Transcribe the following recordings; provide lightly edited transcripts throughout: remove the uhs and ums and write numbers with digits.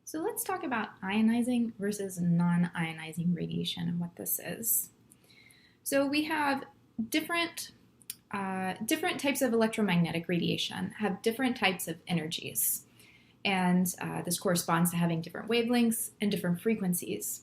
So let's talk about ionizing versus non-ionizing radiation and what this is. So we have different types of electromagnetic radiation have different types of energies. And this corresponds to having different wavelengths and different frequencies.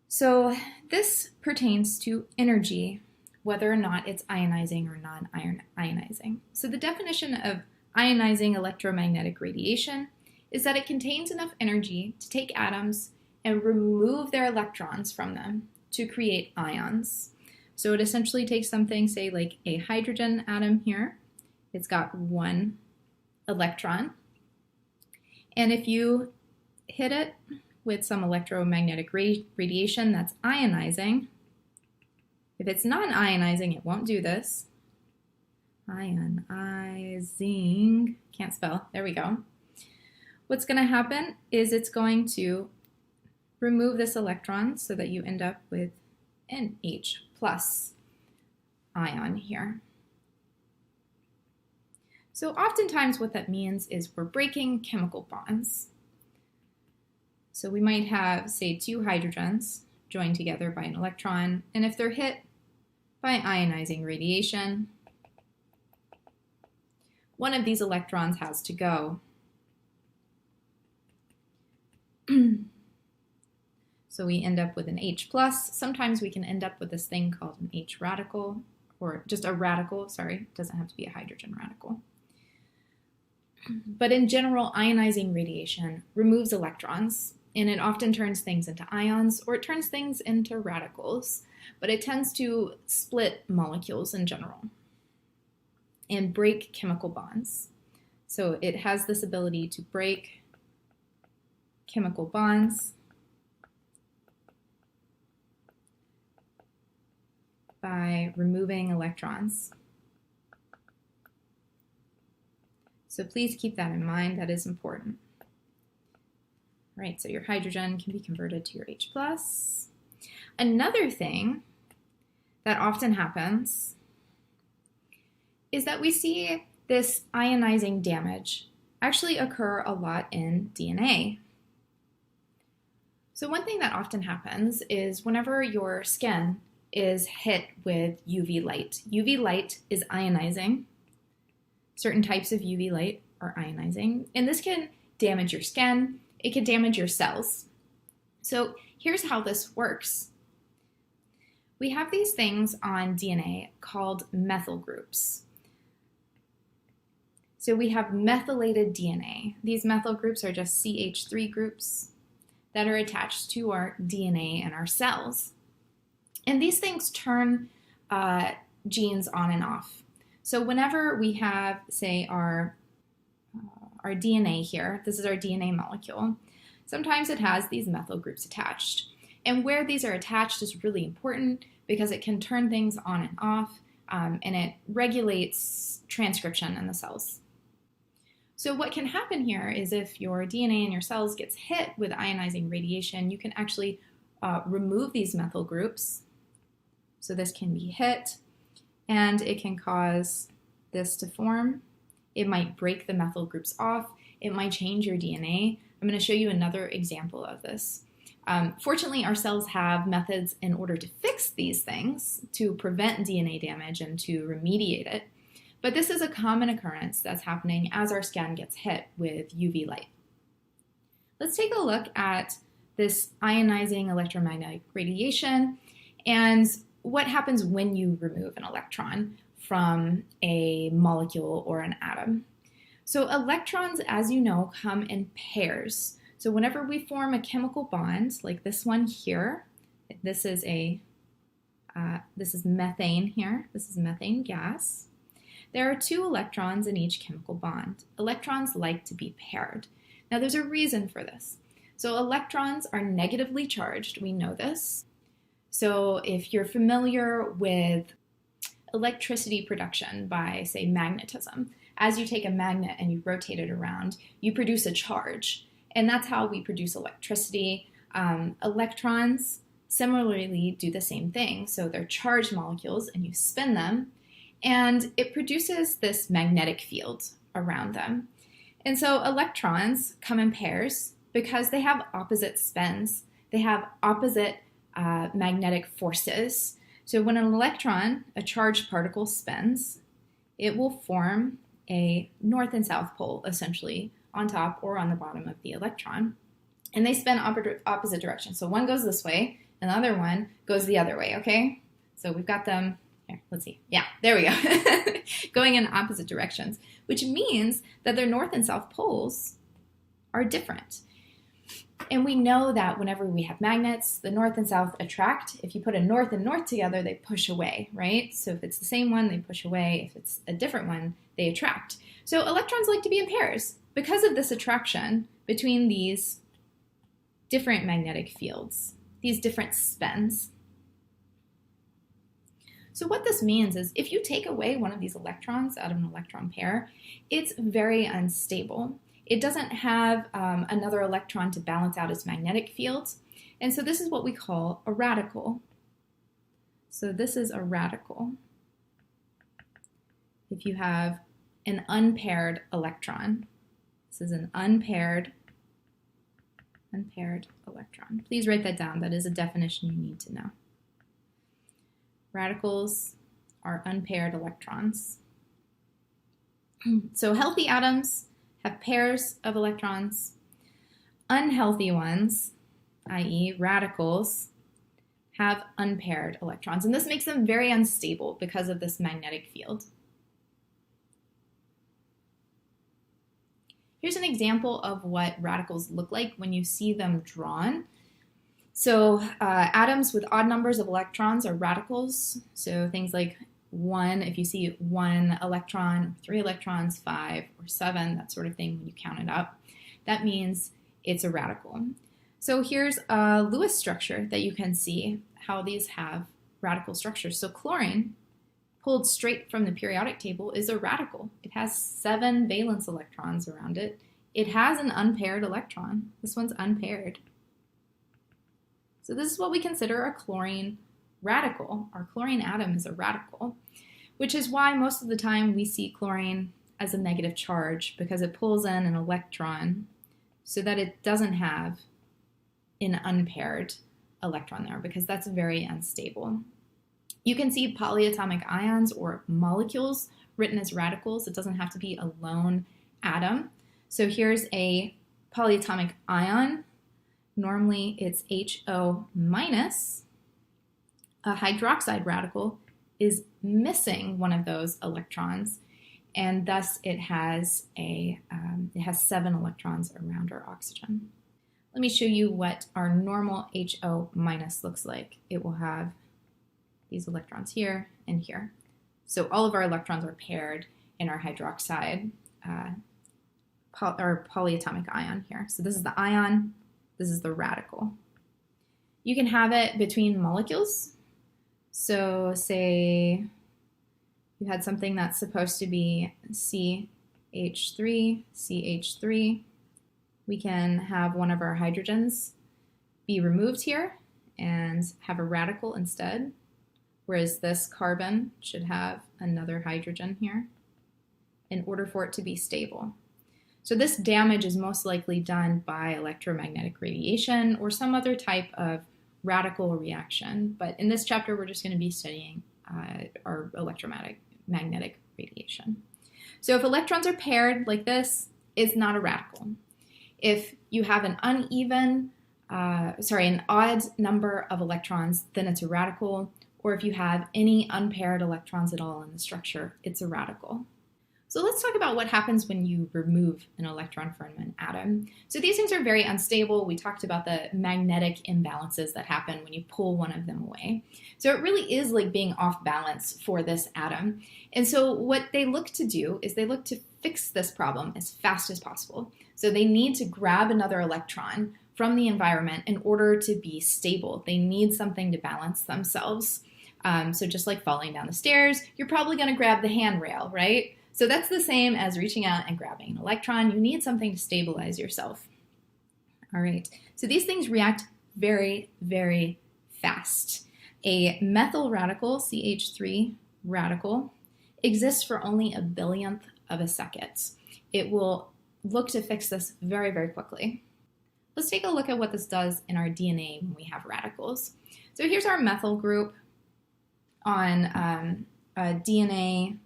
So this pertains to energy, whether or not it's ionizing or non-ionizing. So the definition of ionizing electromagnetic radiation is that it contains enough energy to take atoms and remove their electrons from them to create ions. So it essentially takes something, say like a hydrogen atom here. It's got one electron. And if you hit it with some electromagnetic radiation that's ionizing, if it's non-ionizing, it won't do this. Ionizing, can't spell, there we go. What's going to happen is it's going to remove this electron so that you end up with an H plus ion here. So oftentimes what that means is we're breaking chemical bonds. So we might have, say, two hydrogens joined together by an electron, and if they're hit by ionizing radiation, one of these electrons has to go. So we end up with an H plus. Sometimes we can end up with this thing called an H radical, or just a radical, sorry, it doesn't have to be a hydrogen radical. But in general, ionizing radiation removes electrons, and it often turns things into ions, or it turns things into radicals, but it tends to split molecules in general and break chemical bonds. So it has this ability to break chemical bonds by removing electrons. So please keep that in mind, that is important. All right, so your hydrogen can be converted to your H plus. Another thing that often happens is that we see this ionizing damage actually occur a lot in DNA. So one thing that often happens is whenever your skin is hit with UV light. UV light is ionizing. Certain types of UV light are ionizing, and this can damage your skin. It can damage your cells. So here's how this works. We have these things on DNA called methyl groups. So we have methylated DNA. These methyl groups are just CH3 groups that are attached to our DNA and our cells. And these things turn genes on and off. So whenever we have, say, our DNA here, this is our DNA molecule, sometimes it has these methyl groups attached. And where these are attached is really important because it can turn things on and off, and it regulates transcription in the cells. So what can happen here is if your DNA in your cells gets hit with ionizing radiation, you can actually remove these methyl groups. So this can be hit, and it can cause this to form. It might break the methyl groups off. It might change your DNA. I'm going to show you another example of this. Fortunately, our cells have methods in order to fix these things, to prevent DNA damage and to remediate it. But this is a common occurrence that's happening as our skin gets hit with UV light. Let's take a look at this ionizing electromagnetic radiation and what happens when you remove an electron from a molecule or an atom. So electrons, as you know, come in pairs. So whenever we form a chemical bond, like this one here, this is methane here, this is methane gas. There are two electrons in each chemical bond. Electrons like to be paired. Now there's a reason for this. So electrons are negatively charged, we know this. So if you're familiar with electricity production by, say, magnetism, as you take a magnet and you rotate it around, you produce a charge. And that's how we produce electricity. Electrons similarly do the same thing. So they're charged molecules and you spin them, and it produces this magnetic field around them. And so electrons come in pairs because they have opposite spins. They have opposite magnetic forces. So when an electron, a charged particle, spins, it will form a north and south pole, essentially, on top or on the bottom of the electron. And they spin opposite directions. So one goes this way, and the other one goes the other way, okay? So we've got them, here, let's see. Yeah, there we go. Going in opposite directions, which means that their north and south poles are different. And we know that whenever we have magnets, the north and south attract. If you put a north and north together, they push away, right? So if it's the same one, they push away. If it's a different one, they attract. So electrons like to be in pairs because of this attraction between these different magnetic fields, these different spins. So what this means is if you take away one of these electrons out of an electron pair, it's very unstable. It doesn't have another electron to balance out its magnetic fields. And so this is what we call a radical. So this is a radical. If you have an unpaired electron, this is an unpaired electron. Please write that down. That is a definition you need to know. Radicals are unpaired electrons. So healthy atoms have pairs of electrons. Unhealthy ones, i.e. radicals, have unpaired electrons. And this makes them very unstable because of this magnetic field. Here's an example of what radicals look like when you see them drawn. So atoms with odd numbers of electrons are radicals. So things like 1, if you see 1 electron, 3 electrons, 5 or 7, that sort of thing when you count it up, that means it's a radical. So here's a Lewis structure that you can see how these have radical structures. So chlorine, pulled straight from the periodic table, is a radical. It has 7 valence electrons around it. It has an unpaired electron. This one's unpaired. So this is what we consider a chlorine radical. Our chlorine atom is a radical, which is why most of the time we see chlorine as a negative charge, because it pulls in an electron so that it doesn't have an unpaired electron there, because that's very unstable. You can see polyatomic ions or molecules written as radicals. It doesn't have to be a lone atom. So here's a polyatomic ion. Normally it's HO minus. A hydroxide radical is missing one of those electrons, and thus it has 7 electrons around our oxygen. Let me show you what our normal HO minus looks like. It will have these electrons here and here. So all of our electrons are paired in our hydroxide or polyatomic ion here. So this is the ion, this is the radical. You can have it between molecules. So say you had something that's supposed to be CH3, CH3. We can have one of our hydrogens be removed here and have a radical instead, whereas this carbon should have another hydrogen here in order for it to be stable. So this damage is most likely done by electromagnetic radiation or some other type of radical reaction. But in this chapter, we're just going to be studying our electromagnetic radiation. So if electrons are paired like this, it's not a radical. If you have an an odd number of electrons, then it's a radical. Or if you have any unpaired electrons at all in the structure, it's a radical. So let's talk about what happens when you remove an electron from an atom. So these things are very unstable. We talked about the magnetic imbalances that happen when you pull one of them away. So it really is like being off balance for this atom. And so what they look to do is they look to fix this problem as fast as possible. So they need to grab another electron from the environment in order to be stable. They need something to balance themselves. So just like falling down the stairs, you're probably going to grab the handrail, right? So that's the same as reaching out and grabbing an electron. You need something to stabilize yourself. All right, so these things react very, very fast. A methyl radical, CH3 radical, exists for only 1/1000th of a second. It will look to fix this very, very quickly. Let's take a look at what this does in our DNA when we have radicals. So here's our methyl group on a DNA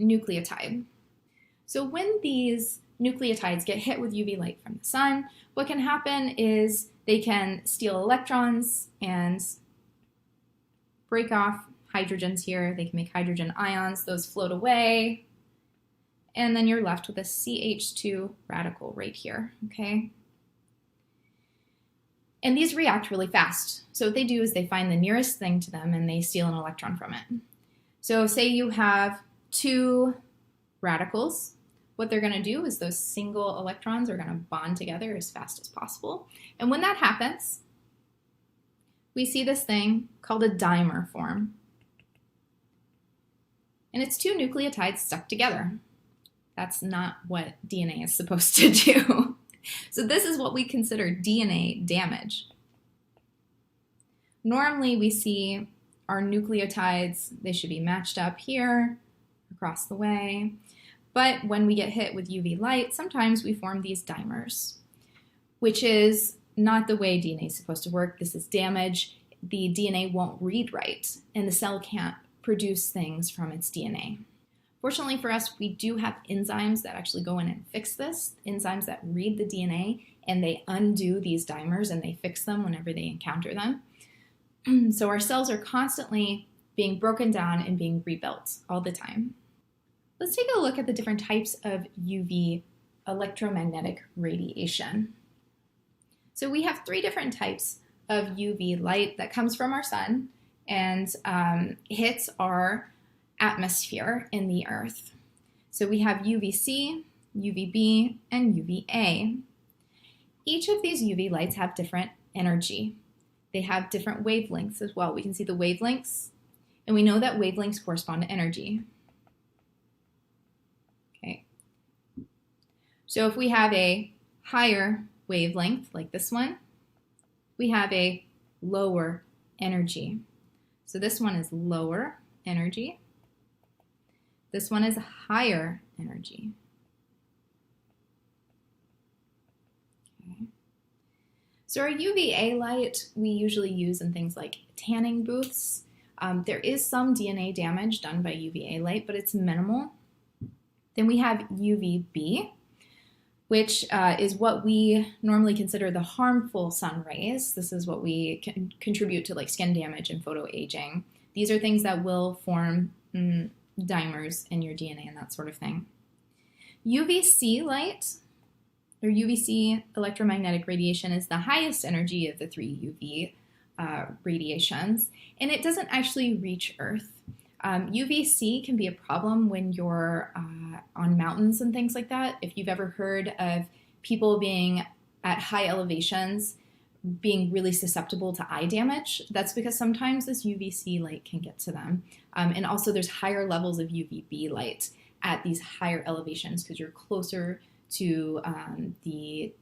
nucleotide. So when these nucleotides get hit with UV light from the sun, what can happen is they can steal electrons and break off hydrogens here. They can make hydrogen ions. Those float away. And then you're left with a CH2 radical right here, okay? And these react really fast. So what they do is they find the nearest thing to them and they steal an electron from it. So say you have two radicals. What they're going to do is those single electrons are going to bond together as fast as possible. And when that happens, we see this thing called a dimer form. And it's two nucleotides stuck together. That's not what DNA is supposed to do. So this is what we consider DNA damage. Normally we see our nucleotides, they should be matched up here, across the way. But when we get hit with UV light, sometimes we form these dimers, which is not the way DNA is supposed to work. This is damage. The DNA won't read right, and the cell can't produce things from its DNA. Fortunately for us, we do have enzymes that actually go in and fix this, enzymes that read the DNA, and they undo these dimers and they fix them whenever they encounter them. So our cells are constantly being broken down and being rebuilt all the time. Let's take a look at the different types of UV electromagnetic radiation. So we have three different types of UV light that comes from our sun and hits our atmosphere in the Earth. So we have UVC, UVB, and UVA. Each of these UV lights have different energy. They have different wavelengths as well. We can see the wavelengths, and we know that wavelengths correspond to energy. Okay. So if we have a higher wavelength, like this one, we have a lower energy. So this one is lower energy. This one is higher energy. Okay. So our UVA light we usually use in things like tanning booths. There is some DNA damage done by UVA light, but it's minimal. Then we have UVB, which is what we normally consider the harmful sun rays. This is what we can contribute to like skin damage and photoaging. These are things that will form dimers in your DNA and that sort of thing. UVC light, or UVC electromagnetic radiation, is the highest energy of the three UV radiations, and it doesn't actually reach Earth. UVC can be a problem when you're on mountains and things like that. If you've ever heard of people being at high elevations being really susceptible to eye damage, that's because sometimes this UVC light can get to them. And also there's higher levels of UVB light at these higher elevations because you're closer to the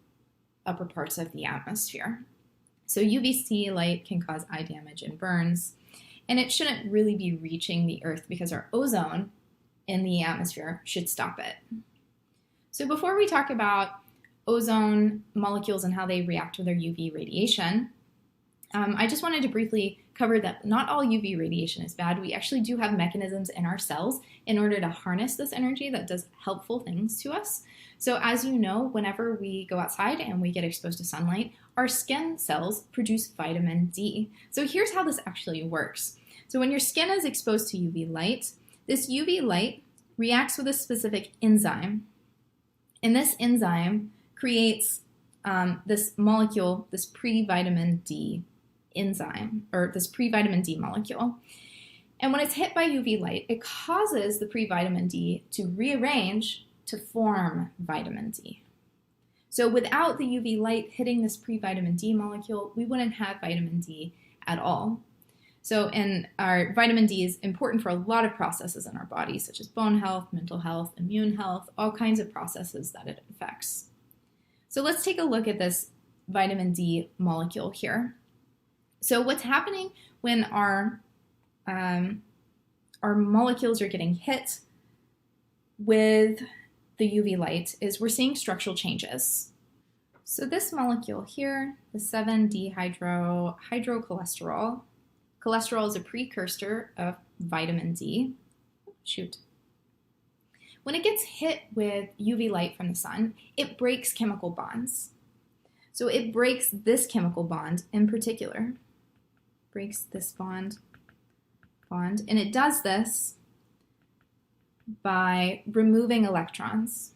upper parts of the atmosphere. So UVC light can cause eye damage and burns, and it shouldn't really be reaching the Earth because our ozone in the atmosphere should stop it. So before we talk about ozone molecules and how they react with our UV radiation, I just wanted to briefly cover that not all UV radiation is bad. We actually do have mechanisms in our cells in order to harness this energy that does helpful things to us. So as you know, whenever we go outside and we get exposed to sunlight, our skin cells produce vitamin D. So here's how this actually works. So when your skin is exposed to UV light, this UV light reacts with a specific enzyme. And this enzyme creates this molecule, this pre-vitamin D enzyme, or this pre-vitamin D molecule. And when it's hit by UV light, it causes the pre-vitamin D to rearrange to form vitamin D. So without the UV light hitting this pre-vitamin D molecule, we wouldn't have vitamin D at all. So, and our vitamin D is important for a lot of processes in our body, such as bone health, mental health, immune health, all kinds of processes that it affects. So let's take a look at this vitamin D molecule here. So what's happening when our molecules are getting hit with the UV light is we're seeing structural changes. So this molecule here, the 7-dehydrocholesterol, cholesterol is a precursor of vitamin D. When it gets hit with UV light from the sun, it breaks chemical bonds. So it breaks this chemical bond in particular, breaks this bond, and it does this by removing electrons.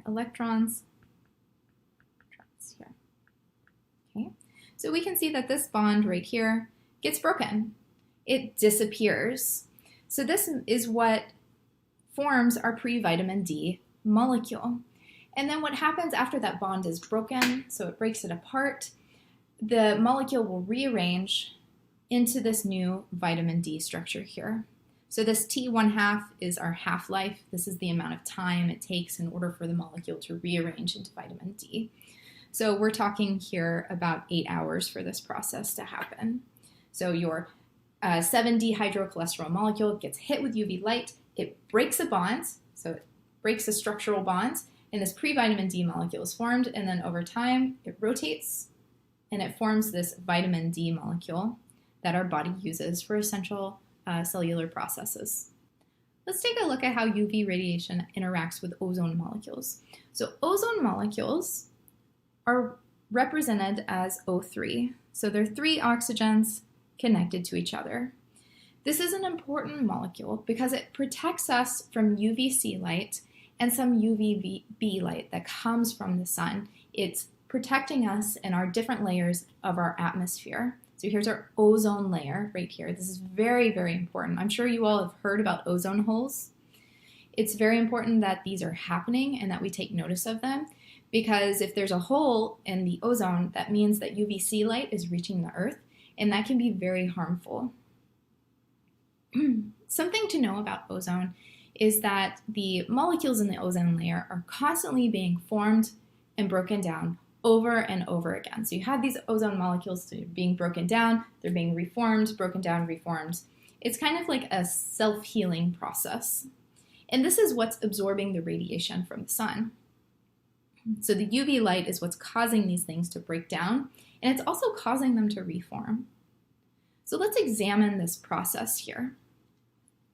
Electrons here. Okay, so we can see that this bond right here gets broken. It disappears. So this is what forms our pre-vitamin D molecule. And then what happens after that bond is broken, so it breaks it apart, the molecule will rearrange into this new vitamin D structure here. So this T1/2 is our half-life. This is the amount of time it takes in order for the molecule to rearrange into vitamin D. So we're talking here about 8 hours for this process to happen. So your 7-dehydrocholesterol molecule gets hit with UV light, it breaks a bond, so it breaks the structural bonds, and this pre-vitamin D molecule is formed, and then over time it rotates and it forms this vitamin D molecule that our body uses for essential cellular processes. Let's take a look at how UV radiation interacts with ozone molecules. So ozone molecules are represented as O3. So they're 3 oxygens connected to each other. This is an important molecule because it protects us from UVC light and some UVB light that comes from the sun. It's protecting us in our different layers of our atmosphere. So here's our ozone layer right here. This is very, very important. I'm sure you all have heard about ozone holes. It's very important that these are happening and that we take notice of them, because if there's a hole in the ozone, that means that UVC light is reaching the Earth, and that can be very harmful. Something to know about ozone is that the molecules in the ozone layer are constantly being formed and broken down over and over again. So you have these ozone molecules that are being broken down, they're being reformed, broken down, reformed. It's kind of like a self-healing process. And this is what's absorbing the radiation from the sun. So the UV light is what's causing these things to break down, and it's also causing them to reform. So let's examine this process here.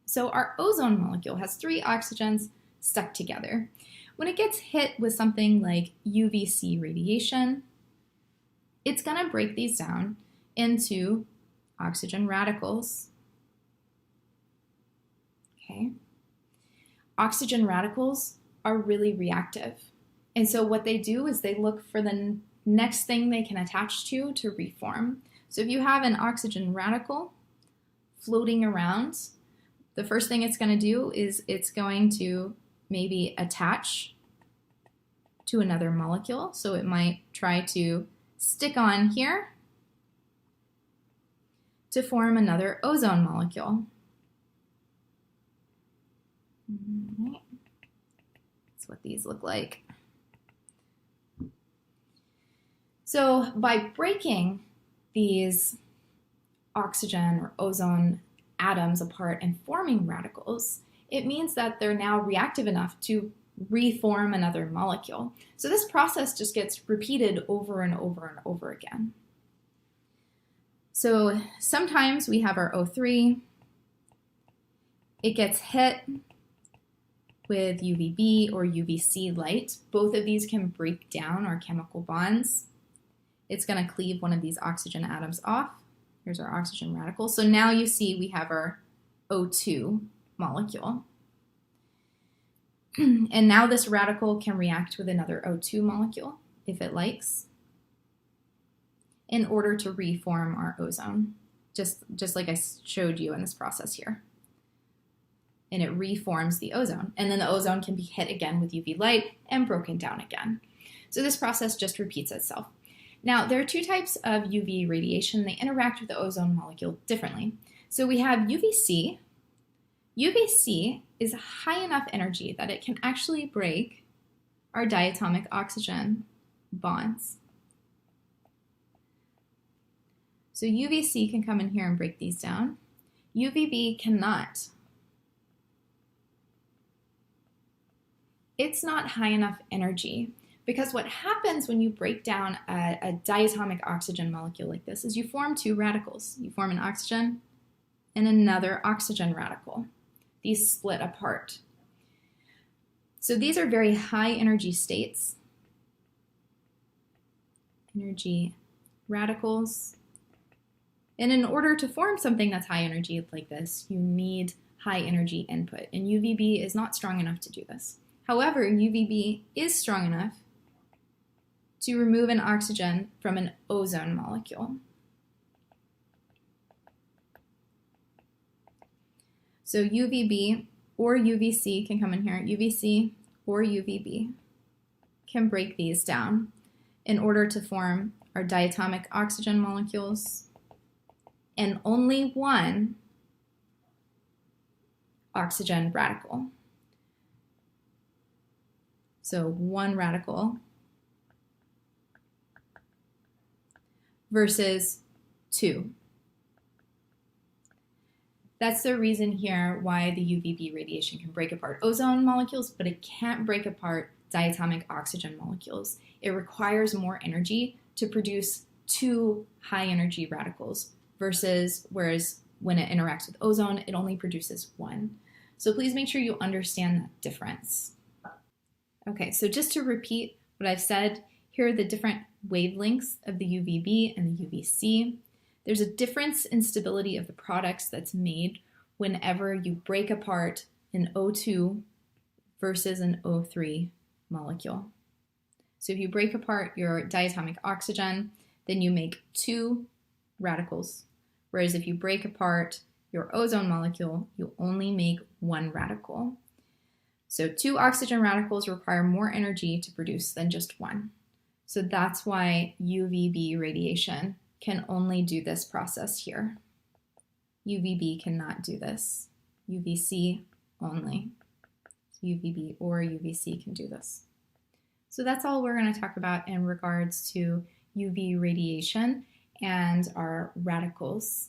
So our ozone molecule has 3 oxygens stuck together. When it gets hit with something like UVC radiation, it's going to break these down into oxygen radicals. Okay. Oxygen radicals are really reactive. And so what they do is they look for the next thing they can attach to reform. So if you have an oxygen radical floating around, the first thing it's going to do is it's going to maybe attach to another molecule. So it might try to stick on here to form another ozone molecule. That's what these look like. So by breaking these oxygen or ozone atoms apart and forming radicals, it means that they're now reactive enough to reform another molecule. So this process just gets repeated over and over and over again. So sometimes we have our O3, it gets hit with UVB or UVC light. Both of these can break down our chemical bonds. It's going to cleave one of these oxygen atoms off. Here's our oxygen radical. So now you see we have our O2 molecule. And now this radical can react with another O2 molecule, if it likes, in order to reform our ozone, just like I showed you in this process here. And it reforms the ozone. And then the ozone can be hit again with UV light and broken down again. So this process just repeats itself. Now, there are 2 types of UV radiation. They interact with the ozone molecule differently. So we have UVC. UVC is high enough energy that it can actually break our diatomic oxygen bonds. So UVC can come in here and break these down. UVB cannot. it's not high enough energy. Because what happens when you break down a diatomic oxygen molecule like this is you form two radicals. You form an oxygen and another oxygen radical. These split apart. So these are very high energy states. Energy radicals. And in order to form something that's high energy like this, you need high energy input. And UVB is not strong enough to do this. However, UVB is strong enough to remove an oxygen from an ozone molecule. So UVB or UVC can come in here. UVC or UVB can break these down in order to form our diatomic oxygen molecules and only one oxygen radical. So one radical versus two. That's the reason here why the UVB radiation can break apart ozone molecules, but it can't break apart diatomic oxygen molecules. It requires more energy to produce two high energy radicals whereas when it interacts with ozone, it only produces one. So please make sure you understand that difference. Okay, so just to repeat what I've said, here are the different wavelengths of the UVB and the UVC. There's a difference in stability of the products that's made whenever you break apart an O2 versus an O3 molecule. So if you break apart your diatomic oxygen, then you make two radicals. Whereas if you break apart your ozone molecule, you only make one radical. So two oxygen radicals require more energy to produce than just one. So that's why UVB radiation can only do this process here. UVB cannot do this. UVC only. UVB or UVC can do this. So that's all we're going to talk about in regards to UV radiation and our radicals.